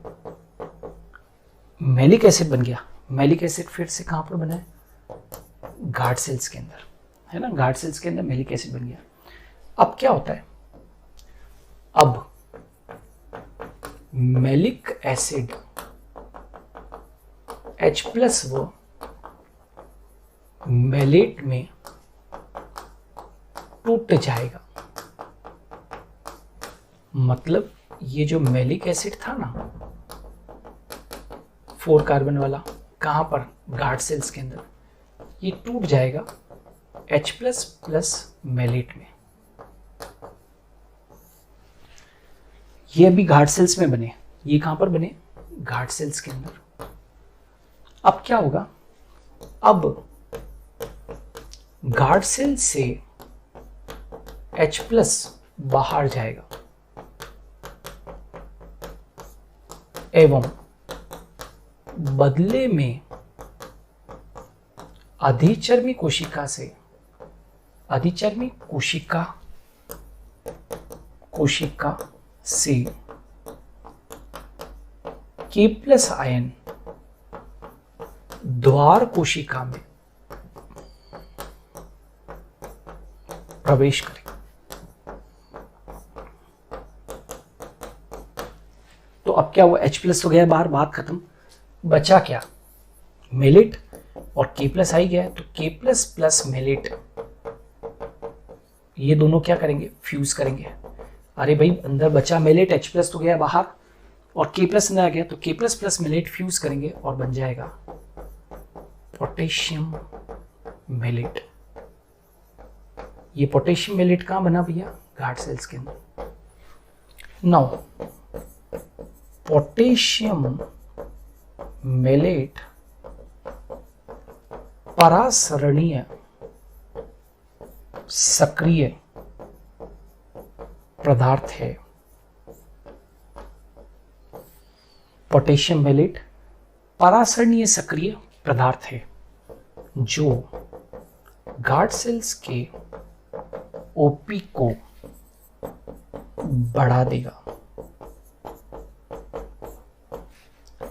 Speaker 1: मैलिक एसिड बन गया। मैलिक एसिड फिर से कहां पर बना है, गार्ड सेल्स के अंदर, है ना, गार्ड सेल्स के अंदर मैलिक एसिड बन गया। अब क्या होता है, अब मैलिक एसिड H+ वो मैलेट में टूट जाएगा। मतलब ये जो मैलिक एसिड था ना 4 कार्बन वाला, कहां पर, गार्ड सेल्स के अंदर, ये टूट जाएगा H+ प्लस मैलेट में। ये अभी गार्ड सेल्स में बने, ये कहां पर बने, गार्ड सेल्स के अंदर। अब क्या होगा, अब गार्ड सेल से H+ बाहर जाएगा एवं बदले में अधिचर्मी कोशिका से, अधिचर्मी कोशिका से K+ आयन द्वार कोशिका में प्रवेश करें। तो अब क्या हुआ, H+ हो गया बाहर, बात खत्म। बचा क्या, मेलेट, और K+ आई गया, तो K+ प्लस मेलेट ये दोनों क्या करेंगे, फ्यूज करेंगे। अरे भाई अंदर बचा मेलेट, H+ तो गया बाहर और K+ अंदर आ गया, तो K+ प्लस मेलेट फ्यूज करेंगे और बन जाएगा पोटेशियम मेलेट। ये पोटेशियम मेलेट कहाँ बना भैया, गार्ड सेल्स के अंदर। नाउ पोटेशियम मेलेट परासरणीय सक्रिय पदार्थ है। पोटेशियम मेलेट परासरणीय सक्रिय पदार्थ है जो गार्ड सेल्स के ओपी को बढ़ा देगा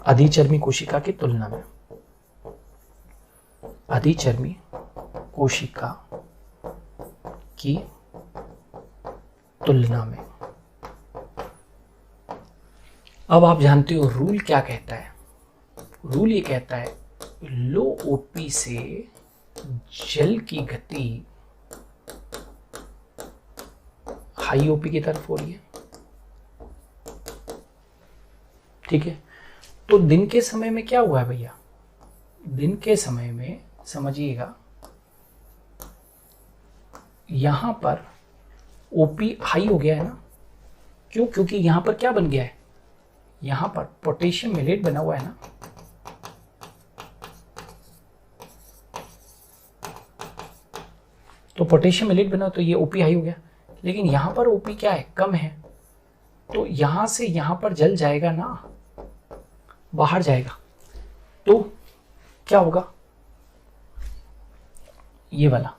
Speaker 1: अधिचर्मी कोशिका की तुलना में। अधिचर्मी कोशिका की तुलना में। अब आप जानते हो रूल क्या कहता है, रूल ये कहता है लो ओपी से जल की गति हाई ओपी की तरफ हो रही है, ठीक है। तो दिन के समय में क्या हुआ है भैया, दिन के समय में समझिएगा यहां पर ओपी हाई हो गया है ना, क्यों, क्योंकि यहां पर क्या बन गया है, यहां पर पोटेशियम मेलेट बना हुआ है ना, तो पोटेशियम मेलेट बना तो ये ओपी हाई हो गया, लेकिन यहां पर ओपी क्या है, कम है, तो यहां से यहां पर जल जाएगा ना, बाहर जाएगा, तो क्या होगा, ये वाला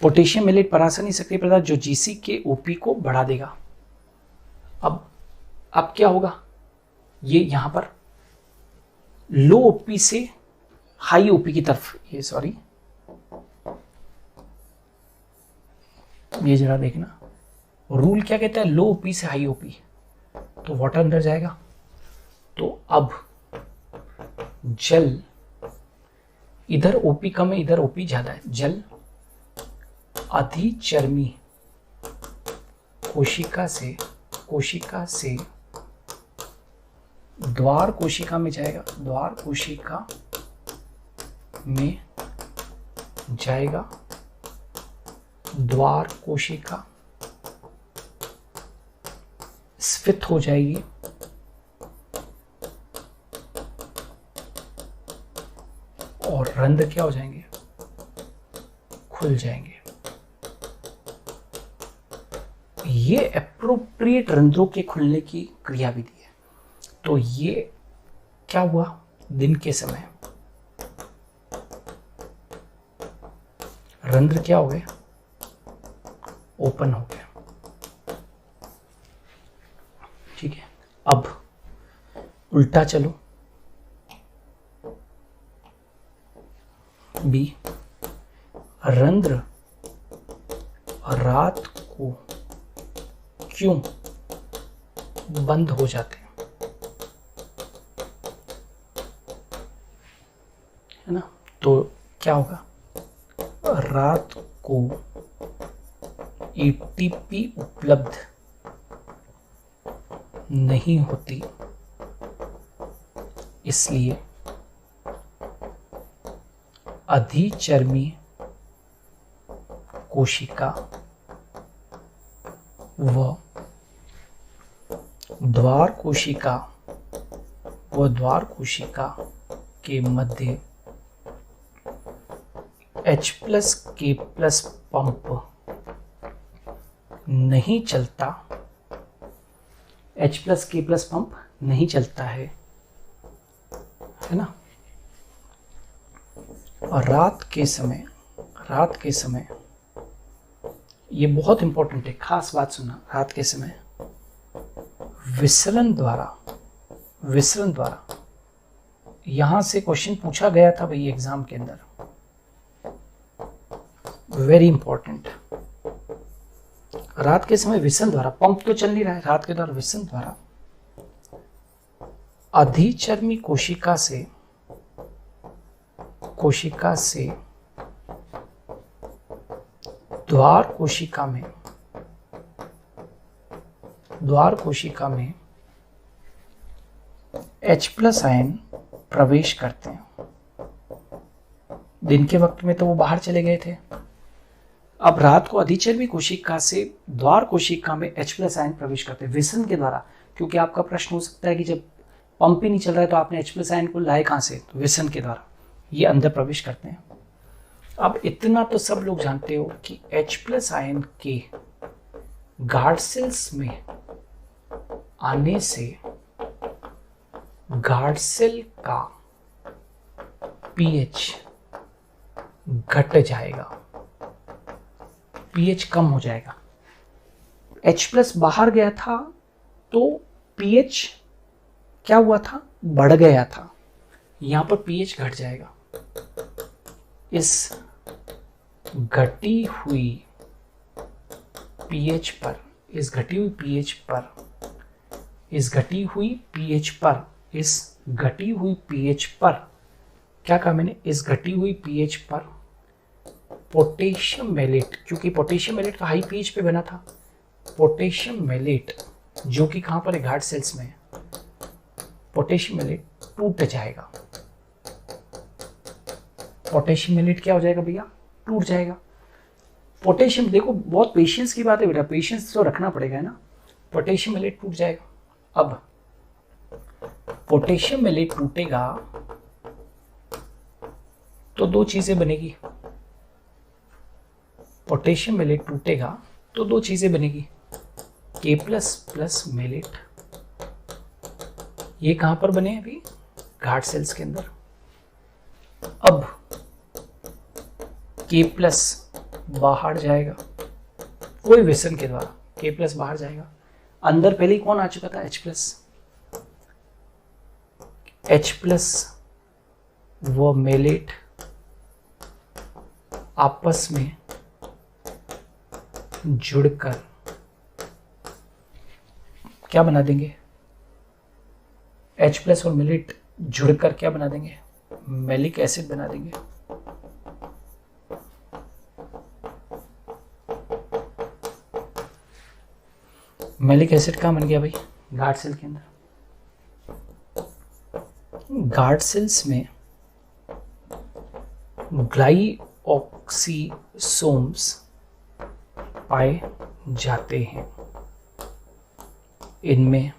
Speaker 1: पोटेशियम मेलेट परासनी सक्रिय पदार्थ जो जीसी के ओपी को बढ़ा देगा। अब क्या होगा, ये यहां पर लो ओपी से हाई ओपी की तरफ, ये सॉरी ये जरा देखना, रूल क्या कहता है, लो ओपी से हाई ओपी, तो वाटर अंदर जाएगा, तो अब जल, इधर ओपी कम है इधर ओपी ज्यादा है, जल अधिचर्मी कोशिका से द्वार कोशिका में जाएगा, द्वार कोशिका में जाएगा, द्वार कोशिका स्फीत हो जाएगी, और रंध्र क्या हो जाएंगे, खुल जाएंगे। ये एप्रोप्रिएट रंध्रों के खुलने की क्रिया विधि है। तो ये क्या हुआ, दिन के समय रंध्र क्या हो गए, ओपन हो गया। ठीक है, अब उल्टा चलो, बी, रंध्र रात को क्यों बंद हो जाते हैं, है ना, तो क्या होगा, रात को एटीपी उपलब्ध नहीं होती, इसलिए अधिचर्मी कोशिका व द्वार कोशिका के मध्य H+K+ पंप नहीं चलता, H+K+ पंप नहीं चलता है ना। और रात के समय ये बहुत इंपॉर्टेंट है, खास बात सुनना, रात के समय विसरण द्वारा यहां से क्वेश्चन पूछा गया था भाई एग्जाम के अंदर, वेरी इंपॉर्टेंट। रात के समय विसरण द्वारा, पंप तो चल नहीं रहा है, रात के द्वारा विसरण द्वारा अधिचर्मी कोशिका से द्वार कोशिका में H+ आयन प्रवेश करते हैं। दिन के वक्त में तो वो बाहर चले गए थे, अब रात को अधिचर्मी कोशिका से द्वार कोशिका में H+ आयन प्रवेश करते हैं विसरण के द्वारा, क्योंकि आपका प्रश्न हो सकता है कि जब पंप ही नहीं चल रहा है तो आपने H+ आयन को लाए कहां से, तो विसरण के द्वारा ये अंदर प्रवेश करते हैं। अब इतना तो सब लोग जानते हो कि H+ आयन के गार्ड सेल्स में आने से गार्ड सेल का pH घट जाएगा, pH कम हो जाएगा। H+ बाहर गया था तो pH क्या हुआ था, बढ़ गया था, यहां पर pH घट जाएगा। इस घटी हुई pH पर क्या कहा मैंने, इस घटी हुई pH पर पोटेशियम मेलेट, क्योंकि पोटेशियम मेलेट का हाई pH पे बना था, पोटेशियम मेलेट जो कि कहां पर है, गार्ड सेल्स में, पोटेशियम एलेट टूट जाएगा। पोटेशियम एलेट क्या हो जाएगा भैया? टूट जाएगा। पोटेशियम, देखो बहुत पेशेंस की बात है बेटा, पेशेंस तो रखना पड़ेगा ना। पोटेशियम एलेट टूट जाएगा। अब पोटेशियम एलेट टूटेगा तो दो चीजें बनेगी। पोटेशियम एलेट टूटेगा तो दो चीजें बनेगी, K प्लस मेलेट। ये कहां पर बने हैं अभी? गार्ड सेल्स के अंदर। अब K प्लस बाहर जाएगा कोई व्यसन के द्वारा, K प्लस बाहर जाएगा। अंदर पहले ही कौन आ चुका था? H प्लस वो मेलेट आपस में जुड़कर क्या बना देंगे? H प्लस और मेलेट जुड़कर क्या बना देंगे? मैलिक एसिड बना देंगे। मैलिक एसिड कहाँ बन गया भाई? गार्ड सेल के अंदर। गार्ड सेल्स में ग्लाइऑक्सीसोम्स पाए जाते हैं। इनमें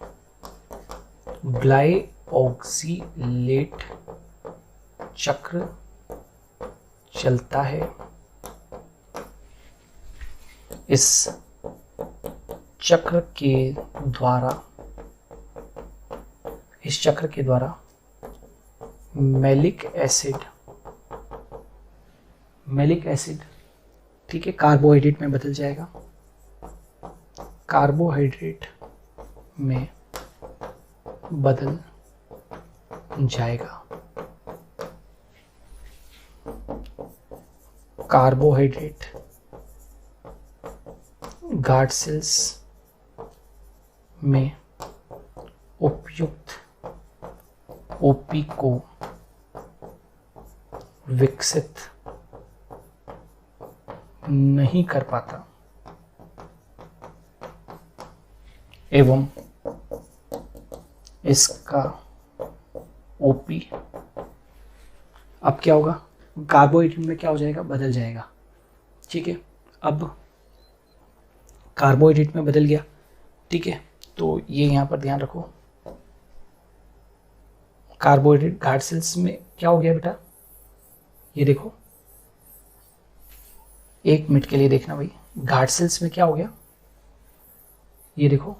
Speaker 1: ग्लाइऑक्सीलेट चक्र चलता है। इस चक्र के द्वारा मैलिक एसिड ठीक है कार्बोहाइड्रेट में बदल जाएगा। कार्बोहाइड्रेट में बदल जाएगा। कार्बोहाइड्रेट गार्ड सेल्स में उपयुक्त ओपी को विकसित नहीं कर पाता एवं इसका ओपी अब क्या होगा? कार्बोहाइड्रेट में क्या हो जाएगा? बदल जाएगा। ठीक है, अब कार्बोहाइड्रेट में बदल गया। ठीक है, तो ये यहां पर ध्यान रखो, कार्बोहाइड्रेट गार्ड सेल्स में क्या हो गया बेटा? ये देखो, एक मिनट के लिए देखना भाई, गार्ड सेल्स में क्या हो गया? ये देखो,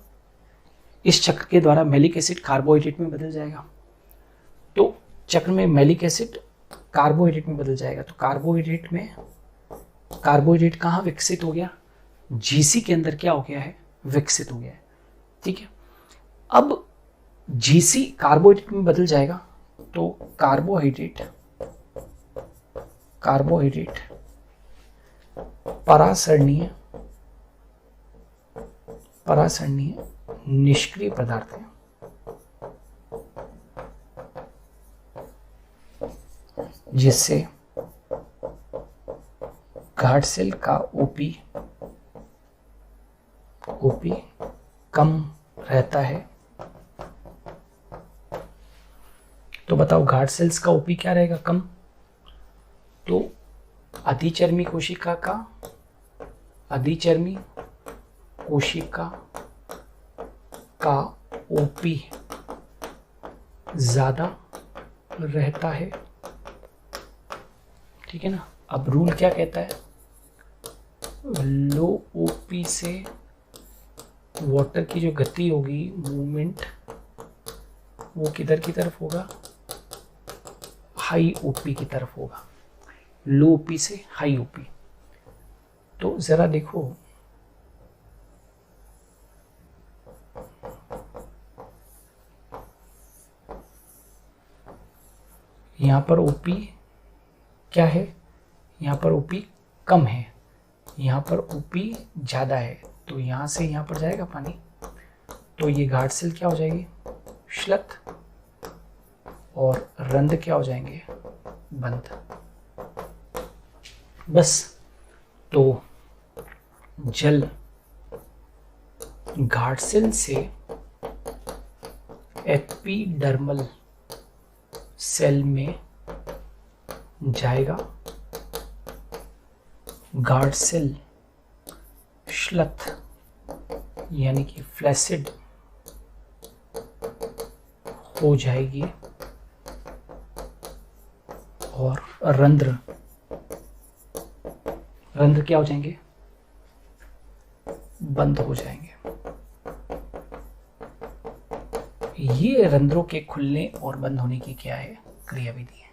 Speaker 1: इस चक्र के द्वारा मैलिक एसिड कार्बोहाइड्रेट में बदल जाएगा। तो चक्र में मैलिक एसिड कार्बोहाइड्रेट में बदल जाएगा। तो कार्बोहाइड्रेट कहाँ विकसित हो गया? जीसी के अंदर क्या हो गया है? विकसित हो गया है। ठीक है, अब जीसी कार्बोहाइड्रेट में बदल जाएगा तो कार्बोहाइड्रेट परासरणीय निष्क्रिय पदार्थ है। जिससे गार्ड सेल का ओपी कम रहता है। तो बताओ गार्ड सेल्स का ओपी क्या रहेगा? कम। तो अधिचर्मी कोशिका का ओपी ज्यादा रहता है। ठीक है ना। अब रूल क्या कहता है? लो ओपी से वाटर की जो गति होगी, मूवमेंट, वो किधर की तरफ होगा? हाई ओपी की तरफ होगा। लो ओपी से हाई ओपी। तो जरा देखो, यहां पर ओपी क्या है? यहां पर ओपी कम है, यहां पर ओपी ज्यादा है। तो यहां से यहां पर जाएगा पानी, तो ये गार्ड सेल क्या हो जाएगी? श्लथ, और रंध्र क्या हो जाएंगे? बंद। बस। तो जल गार्ड सेल से एपिडर्मल सेल में जाएगा, गार्ड सेल श्लथ यानी कि फ्लैसिड हो जाएगी और रंध्र क्या हो जाएंगे, बंद हो जाएंगे। ये रंध्रों के खुलने और बंद होने की क्या है, क्रियाविधि है।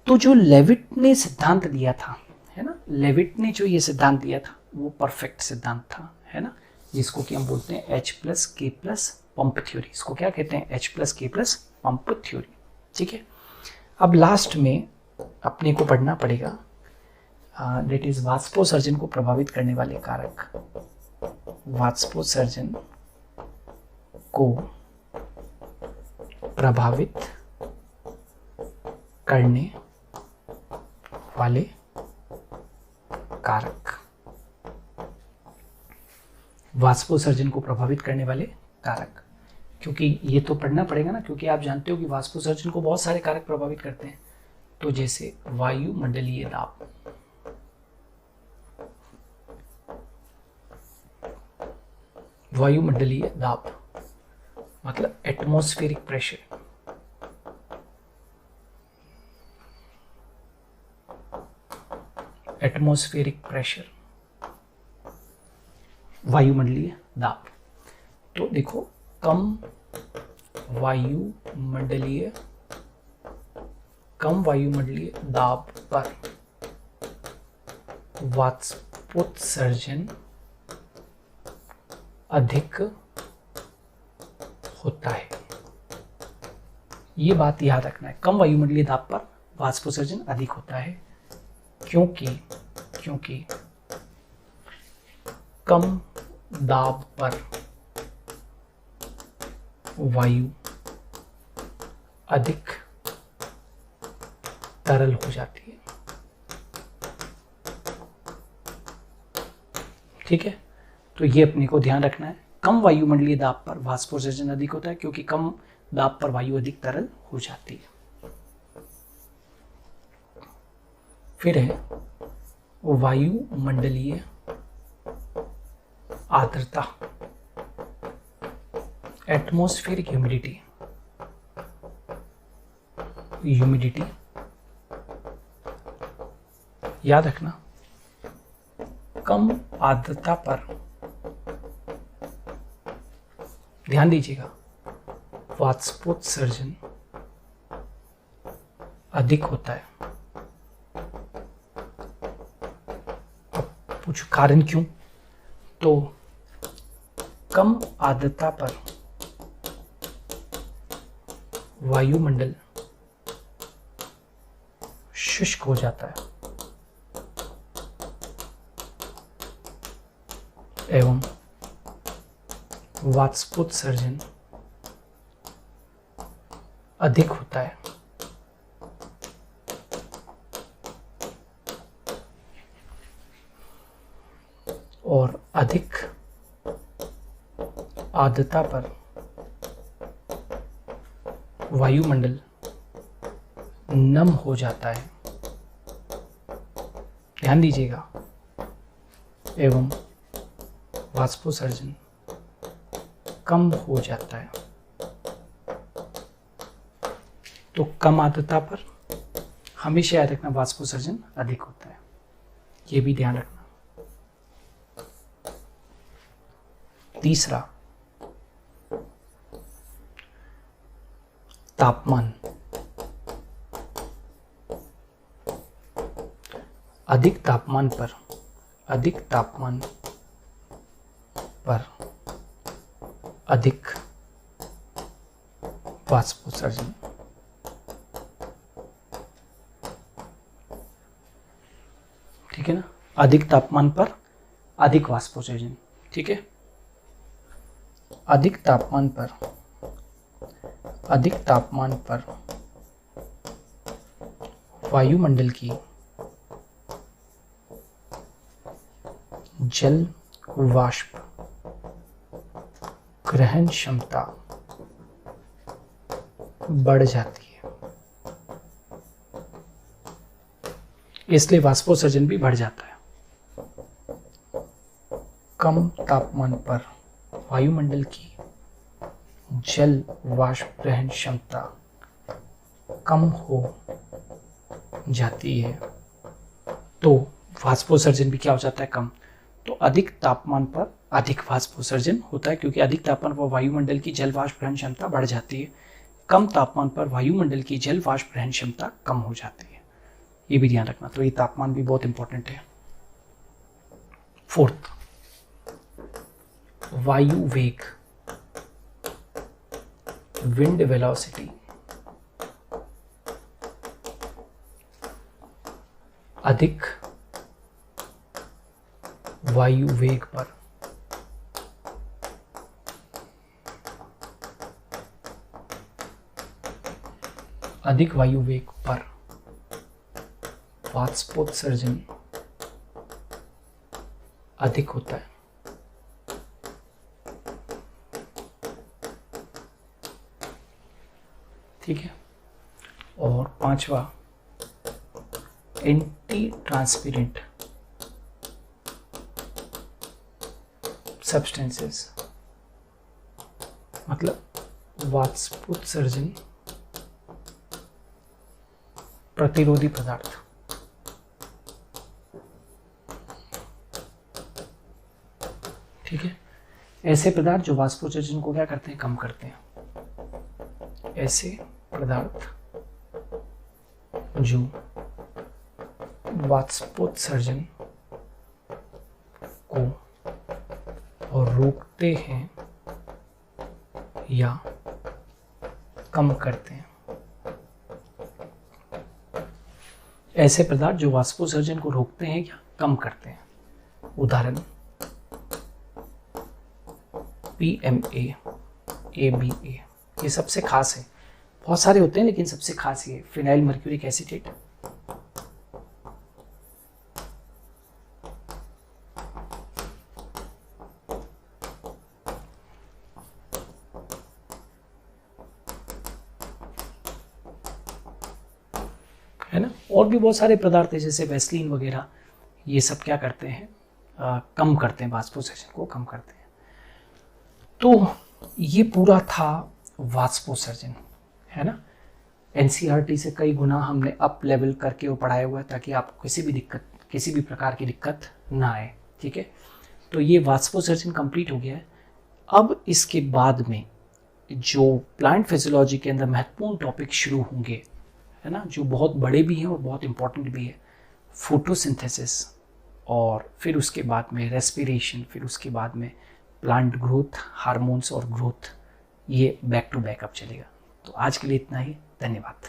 Speaker 1: तो जो लेविट ने सिद्धांत दिया था, है ना, लेविट ने जो ये सिद्धांत दिया था वो परफेक्ट सिद्धांत था, है ना, जिसको कि हम बोलते हैं H+K+ पंप थ्योरी। इसको क्या कहते हैं, H+K+ पंप थ्योरी। ठीक है, अब लास्ट में अपने को पढ़ना पड़ेगा दैट इज वाष्पोत्सर्जन को प्रभावित करने वाले कारक। वाष्पोत्सर्जन को प्रभावित करने वाले कारक, वाष्पोत्सर्जन को प्रभावित करने वाले कारक, क्योंकि ये तो पढ़ना पड़ेगा ना, क्योंकि आप जानते हो कि वाष्पोत्सर्जन को बहुत सारे कारक प्रभावित करते हैं। तो जैसे वायुमंडलीय दाब, वायुमंडलीय दाब मतलब एटमॉस्फेरिक प्रेशर, एटमॉस्फेरिक प्रेशर, वायुमंडलीय दाब। तो देखो, कम वायुमंडलीय दाब पर वाष्पोत्सर्जन अधिक होता है। ये बात याद रखना है, कम वायुमंडलीय दाब पर वाष्पोत्सर्जन अधिक होता है, क्योंकि कम दाब पर वायु अधिक तरल हो जाती है। ठीक है, तो ये अपने को ध्यान रखना है, कम वायुमंडलीय दाब पर वाष्पोत्सर्जन अधिक होता है क्योंकि कम दाब पर वायु अधिक तरल हो जाती है। फिर है वायुमंडलीय आर्द्रता, एटमॉस्फेरिक ह्यूमिडिटी, याद रखना, कम आर्द्रता पर, ध्यान दीजिएगा, वाष्पोत्सर्जन अधिक होता है। अब पूछो कारण क्यों, तो कम आर्द्रता पर वायुमंडल शुष्क हो जाता है एवं वाष्पोत्सर्जन अधिक होता है। और अधिक आर्द्रता पर वायुमंडल नम हो जाता है, ध्यान दीजिएगा, एवं वाष्पोत्सर्जन कम हो जाता है। तो कम आर्द्रता पर हमेशा याद रखना वाष्पोत्सर्जन अधिक होता है, ये भी ध्यान रखना। तीसरा, तापमान। अधिक तापमान पर अधिक वाष्पोत्सर्जन। ठीक है ना, अधिक तापमान पर अधिक वाष्पोत्सर्जन। ठीक है, अधिक तापमान पर वायुमंडल की जल वाष्प ग्रहण क्षमता बढ़ जाती है, इसलिए वाष्पोत्सर्जन भी बढ़ जाता है। कम तापमान पर वायुमंडल की जल वाष्प ग्रहण क्षमता कम हो जाती है, तो वाष्पोत्सर्जन भी क्या हो जाता है, कम। तो अधिक तापमान पर अधिक वाष्पोत्सर्जन होता है, क्योंकि अधिक तापमान पर वायुमंडल की जल वाष्प ग्रहण क्षमता बढ़ जाती है, कम तापमान पर वायुमंडल की जल वाष्प ग्रहण क्षमता कम हो जाती है। ये भी ध्यान रखना, तो ये तापमान भी बहुत इंपॉर्टेंट है। फोर्थ, वायु वेग, विंड वेलोसिटी अधिक वायु वेग पर वाष्पोत्सर्जन अधिक होता है। ठीक है। और पांचवा, एंटी ट्रांसपेरेंट सब्सटेंसेस, मतलब वाष्पोत्सर्जन प्रतिरोधी पदार्थ। ठीक है, ऐसे पदार्थ जो वाष्पोत्सर्जन को क्या करते हैं, कम करते हैं। ऐसे पदार्थ जो वाष्पोत्सर्जन को रोकते हैं या कम करते हैं। ऐसे पदार्थ जो वाष्पोत्सर्जन को रोकते हैं या कम करते हैं। उदाहरण PMA, ABA, ये सबसे खास है। बहुत सारे होते हैं लेकिन सबसे खास ये फिनाइल मर्क्यूरिक एसीटेट, है ना। और भी बहुत सारे पदार्थ हैं जैसे वैसलीन वगैरह, ये सब क्या करते हैं, कम करते हैं, वाष्पोत्सर्जन को कम करते हैं। तो ये पूरा था वाष्पोत्सर्जन, है ना। NCERT से कई गुना हमने अप लेवल करके वो पढ़ाया हुआ है, ताकि आपको किसी भी प्रकार की दिक्कत ना आए। ठीक है, तो ये वाष्पोत्सर्जन कंप्लीट हो गया है। अब इसके बाद में जो प्लांट फिजियोलॉजी के अंदर महत्वपूर्ण टॉपिक शुरू होंगे, है ना, जो बहुत बड़े भी हैं और बहुत इंपॉर्टेंट भी है, फोटोसिंथेसिस, और फिर उसके बाद में रेस्पिरेशन, फिर उसके बाद में प्लांट ग्रोथ, हार्मोन्स और ग्रोथ, ये बैक टू बैक अब चलेगा। तो आज के लिए इतना ही, धन्यवाद।